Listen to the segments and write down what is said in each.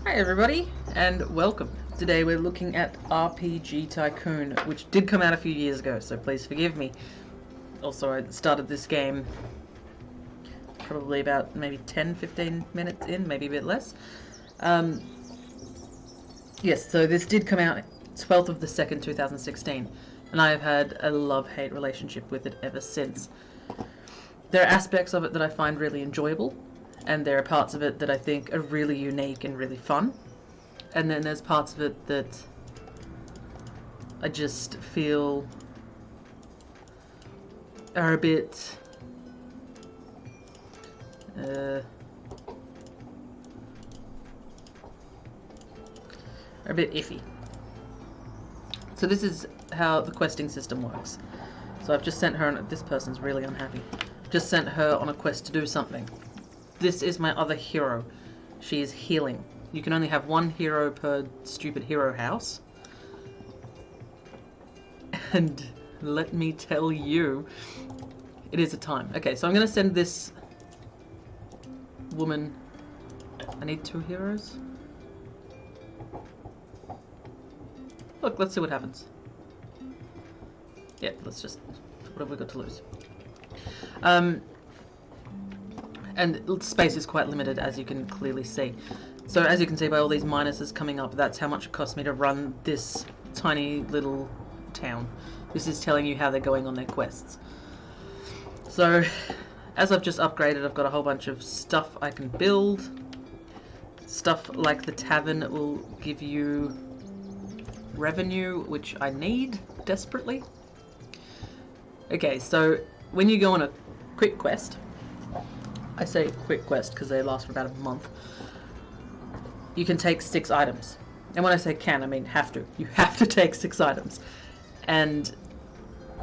Hi everybody, and welcome. Today we're looking at RPG Tycoon, which did come out a few years ago, so please forgive me. Also, I started this game probably about maybe 10-15 minutes in, maybe a bit less. Yes, so this did come out 12th of the 2nd, 2016, and I have had a love-hate relationship with it ever since. There are aspects of it that I find really enjoyable, and there are parts of it that I think are really unique and really fun. And then there's parts of it that I just feel are a bit iffy. So this is how the questing system works. So I've just sent her on, this person's really unhappy. Just sent her on a quest to do something. This is my other hero. She is healing. You can only have one hero per stupid hero house. And let me tell you, it is a time. Okay, so I'm going to send this woman... I need 2 heroes? Look, let's see what happens. Yeah, let's just... What have we got to lose? And space is quite limited, as you can clearly see. So as you can see by all these minuses coming up, that's how much it cost me to run this tiny little town. This is telling you how they're going on their quests. So, as I've just upgraded, I've got a whole bunch of stuff I can build. Stuff like the tavern will give you revenue, which I need desperately. Okay, so when you go on a quick quest, I say quick quest because they last for about a month, you can take 6 items. And when I say can, I mean have to. You have to take 6 items. And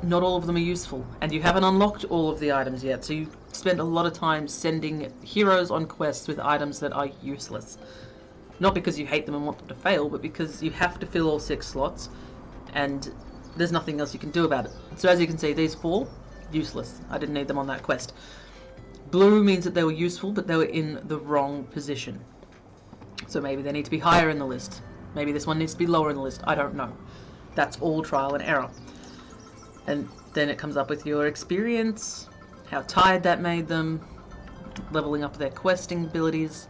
not all of them are useful. And you haven't unlocked all of the items yet, so you spend a lot of time sending heroes on quests with items that are useless. Not because you hate them and want them to fail, but because you have to fill all 6 slots, and there's nothing else you can do about it. So as you can see, these 4, useless. I didn't need them on that quest. Blue means that they were useful, but they were in the wrong position. So maybe they need to be higher in the list. Maybe this one needs to be lower in the list. I don't know. That's all trial and error. And then it comes up with your experience, how tired that made them, leveling up their questing abilities,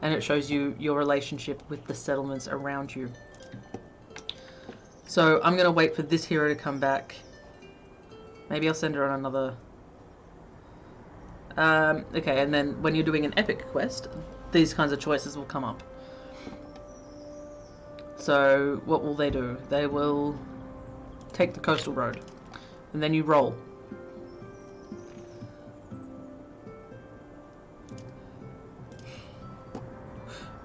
and it shows you your relationship with the settlements around you. So I'm going to wait for this hero to come back. Maybe I'll send her on another... okay, and then when you're doing an epic quest, these kinds of choices will come up. So what will they do? They will take the coastal road, and then you roll.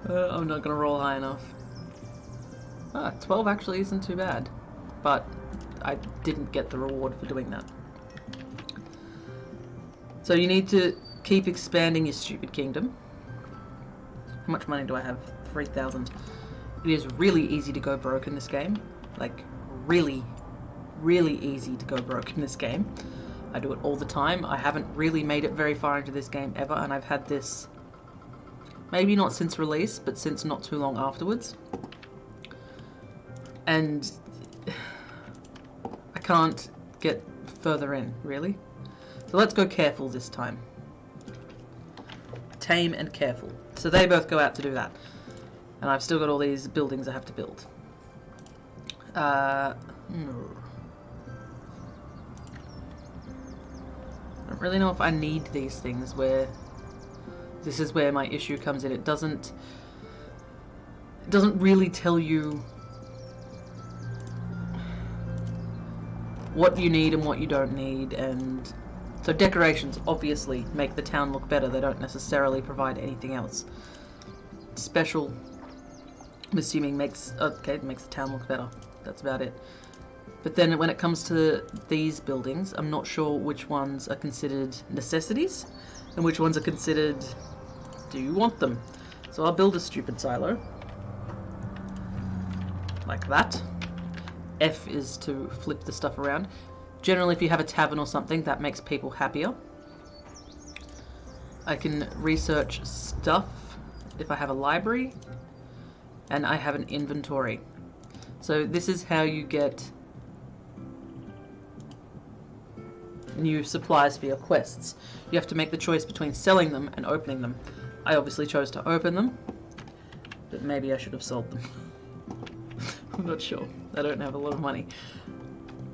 I'm not going to roll high enough. 12 actually isn't too bad, but I didn't get the reward for doing that. So you need to keep expanding your stupid kingdom. How much money do I have? 3,000. It is really easy to go broke in this game. Like, really, really easy to go broke in this game. I do it all the time. I haven't really made it very far into this game ever, and I've had this, maybe not since release, but since not too long afterwards. And I can't get further in, really. So let's go careful this time. Tame and careful. So they both go out to do that. And I've still got all these buildings I have to build. I don't really know if I need these things, where this is where my issue comes in. It doesn't really tell you what you need and what you don't need, and so decorations obviously make the town look better. They don't necessarily provide anything else special. I'm assuming makes the town look better. That's about it. But then when it comes to these buildings, I'm not sure which ones are considered necessities and which ones are considered, do you want them? So I'll build a stupid silo like that. F is to flip the stuff around. Generally, if you have a tavern or something, that makes people happier. I can research stuff if I have a library. and I have an inventory. So this is how you get new supplies for your quests. You have to make the choice between selling them and opening them. I obviously chose to open them, but maybe I should have sold them. I'm not sure. I don't have a lot of money.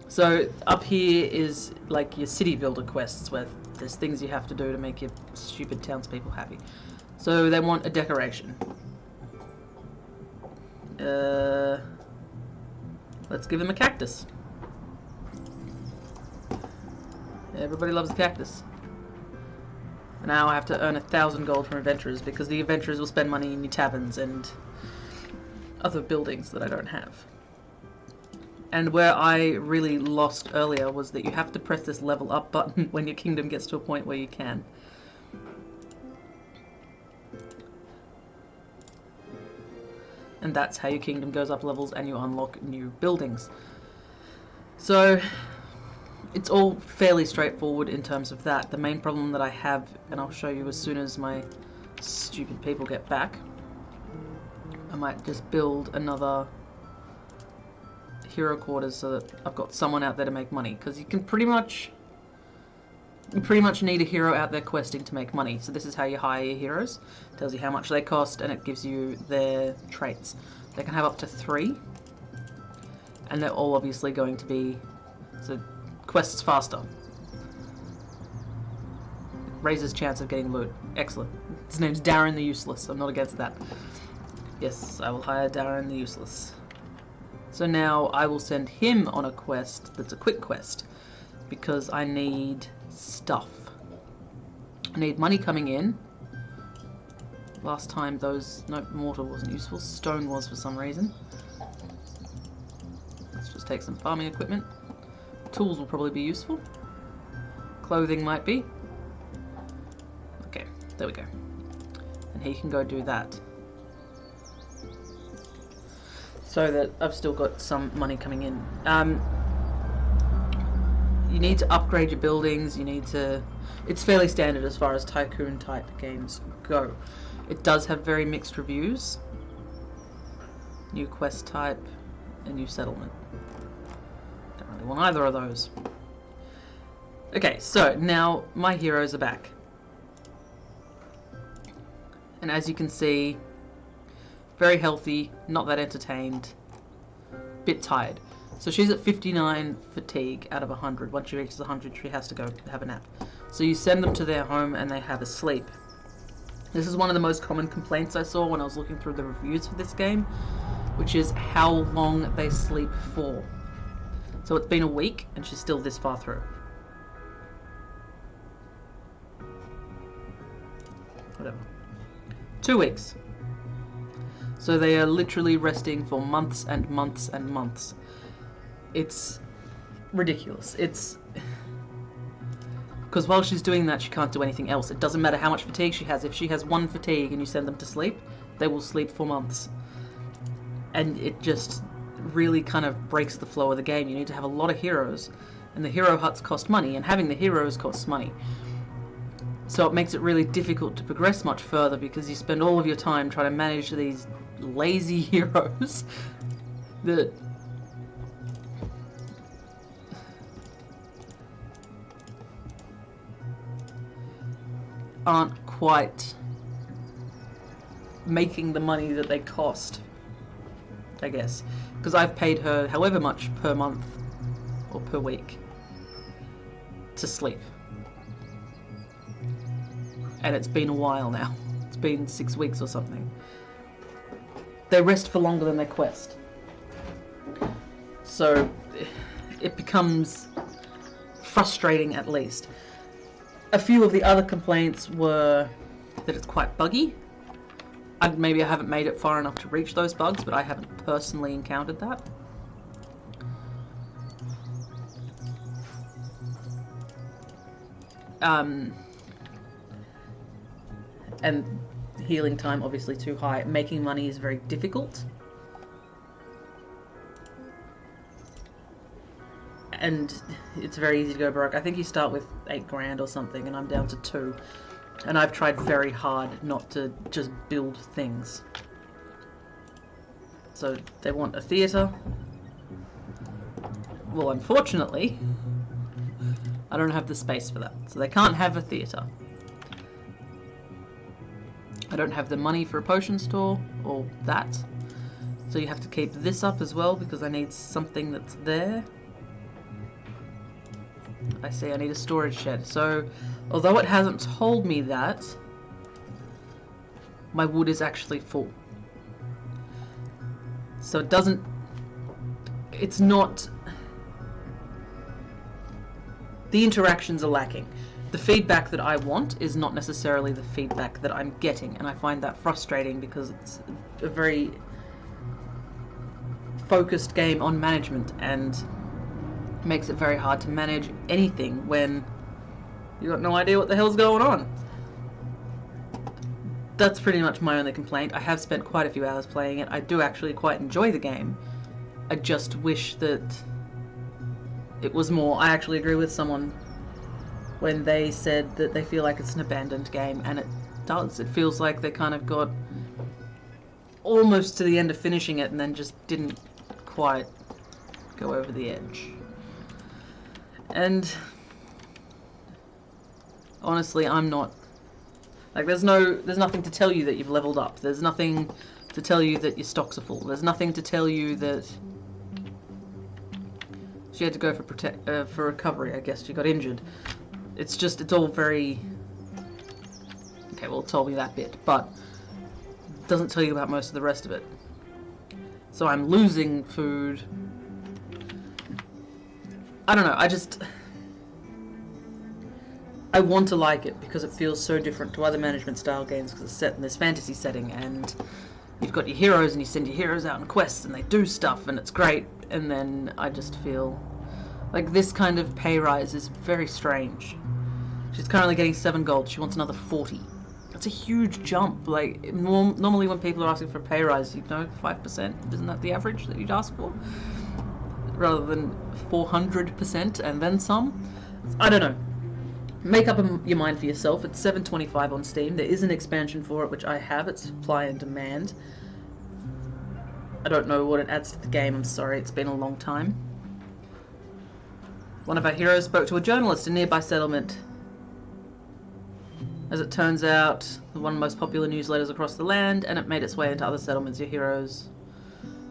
So up here is like your city builder quests, where there's things you have to do to make your stupid townspeople happy. So they want a decoration. Let's give them a cactus. Everybody loves a cactus. Now I have to earn 1,000 gold from adventurers, because the adventurers will spend money in your taverns and other buildings that I don't have. And where I really lost earlier was that you have to press this level up button when your kingdom gets to a point where you can. And that's how your kingdom goes up levels and you unlock new buildings. So it's all fairly straightforward in terms of that. The main problem that I have, and I'll show you as soon as my stupid people get back, I might just build another hero quarters so that I've got someone out there to make money, because you pretty much need a hero out there questing to make money. So this is how you hire your heroes. It tells you how much they cost, and it gives you their traits. They can have up to 3, and they're all obviously going to be so quests faster. Raises chance of getting loot. Excellent. His name's Darren the Useless. I'm not against that. Yes, I will hire Darren the Useless. So now I will send him on a quest that's a quick quest, because I need stuff. I need money coming in. Last time no, mortar wasn't useful, stone was for some reason. Let's just take some farming equipment. Tools will probably be useful. Clothing might be. Okay, there we go. And he can go do that. So that I've still got some money coming in. You need to upgrade your buildings, you need to... It's fairly standard as far as Tycoon type games go. It does have very mixed reviews. New quest type, and new settlement. Don't really want either of those. Okay, so now my heroes are back. And as you can see, very healthy, not that entertained, bit tired. So she's at 59 fatigue out of 100. Once she reaches 100, she has to go have a nap. So you send them to their home and they have a sleep. This is one of the most common complaints I saw when I was looking through the reviews for this game, which is how long they sleep for. So it's been a week and she's still this far through. Whatever. 2 weeks. So they are literally resting for months and months and months. It's ridiculous. It's... Because while she's doing that, she can't do anything else. It doesn't matter how much fatigue she has. If she has 1 fatigue and you send them to sleep, they will sleep for months. And it just really kind of breaks the flow of the game. You need to have a lot of heroes, and the hero huts cost money, and having the heroes costs money. So it makes it really difficult to progress much further, because you spend all of your time trying to manage these lazy heroes that aren't quite making the money that they cost, I guess. Because I've paid her however much per month or per week to sleep. And it's been a while now. It's been 6 weeks or something. They rest for longer than their quest. So it becomes frustrating, at least. A few of the other complaints were that it's quite buggy. Maybe I haven't made it far enough to reach those bugs, but I haven't personally encountered that. And healing time obviously too high. Making money is very difficult. And it's very easy to go broke. I think you start with 8 grand or something, and I'm down to 2. And I've tried very hard not to just build things. So they want a theatre. Well, unfortunately, I don't have the space for that. So they can't have a theatre. I don't have the money for a potion store or that. So you have to keep this up as well because I need something that's there. I see, I need a storage shed. So, although it hasn't told me that, my wood is actually full. So it doesn't... It's not... The interactions are lacking. The feedback that I want is not necessarily the feedback that I'm getting, and I find that frustrating because it's a very focused game on management and makes it very hard to manage anything when you got no idea what the hell's going on. That's pretty much my only complaint. I have spent quite a few hours playing it. I do actually quite enjoy the game. I just wish that it was more. I actually agree with someone when they said that they feel like it's an abandoned game, and it does. It feels like they kind of got almost to the end of finishing it and then just didn't quite go over the edge. And honestly, I'm not like there's nothing to tell you that you've leveled up. There's nothing to tell you that your stocks are full. There's nothing to tell you that she had to go for recovery. I guess she got injured. It's all very okay. Well, it told me that bit, but it doesn't tell you about most of the rest of it. So I'm losing food. I don't know, I want to like it because it feels so different to other management style games because it's set in this fantasy setting and you've got your heroes and you send your heroes out on quests and they do stuff and it's great, and then I just feel like this kind of pay rise is very strange. She's currently getting 7 gold, she wants another 40. That's a huge jump. Like, normally when people are asking for a pay rise, 5%, isn't that the average that you'd ask for? Rather than 400% and then some. I don't know. Make up your mind for yourself. It's $7.25 on Steam. There is an expansion for it, which I have. It's supply and demand. I don't know what it adds to the game. I'm sorry. It's been a long time. One of our heroes spoke to a journalist in a nearby settlement. As it turns out, one of the most popular newsletters across the land, and it made its way into other settlements. Your heroes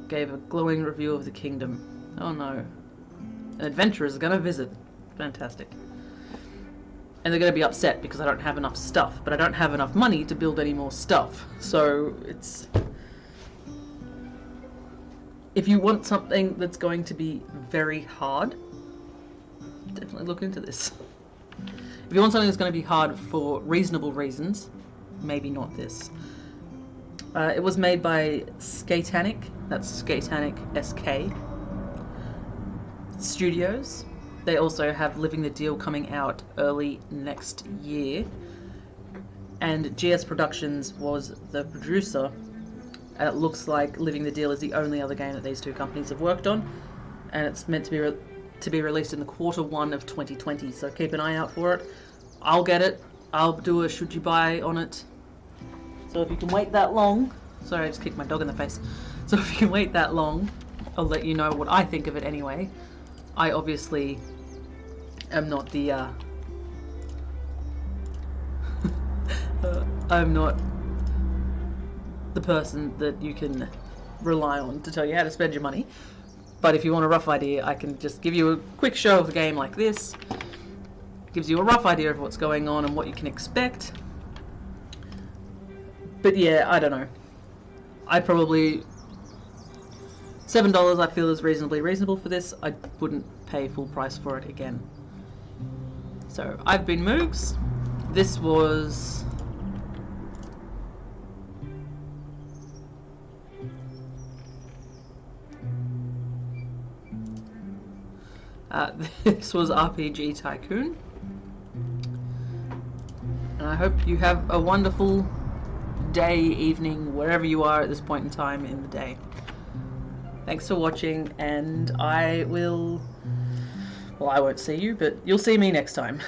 gave a glowing review of the kingdom. Oh no. Adventurers are going to visit. Fantastic. And they're going to be upset because I don't have enough stuff. But I don't have enough money to build any more stuff. So it's... If you want something that's going to be very hard, definitely look into this. If you want something that's going to be hard for reasonable reasons, maybe not this. It was made by Skatanic. That's Skatanic SK Studios. They also have Living the Deal coming out early next year. And GS Productions was the producer. And it looks like Living the Deal is the only other game that these two companies have worked on. And it's meant to be released in the Q1 of 2020. So keep an eye out for it. I'll get it. I'll do a should you buy on it. So if you can wait that long... Sorry, I just kicked my dog in the face. So if you can wait that long, I'll let you know what I think of it anyway. I obviously am not the, I'm not the person that you can rely on to tell you how to spend your money. But if you want a rough idea, I can just give you a quick show of the game like this. Gives you a rough idea of what's going on and what you can expect. But yeah, I don't know. I probably... $7 I feel is reasonably reasonable for this. I wouldn't pay full price for it again. So, I've been Moogs. This was... this was RPG Tycoon. And I hope you have a wonderful day, evening, wherever you are at this point in time in the day. Thanks for watching, and I will... Well, I won't see you, but you'll see me next time.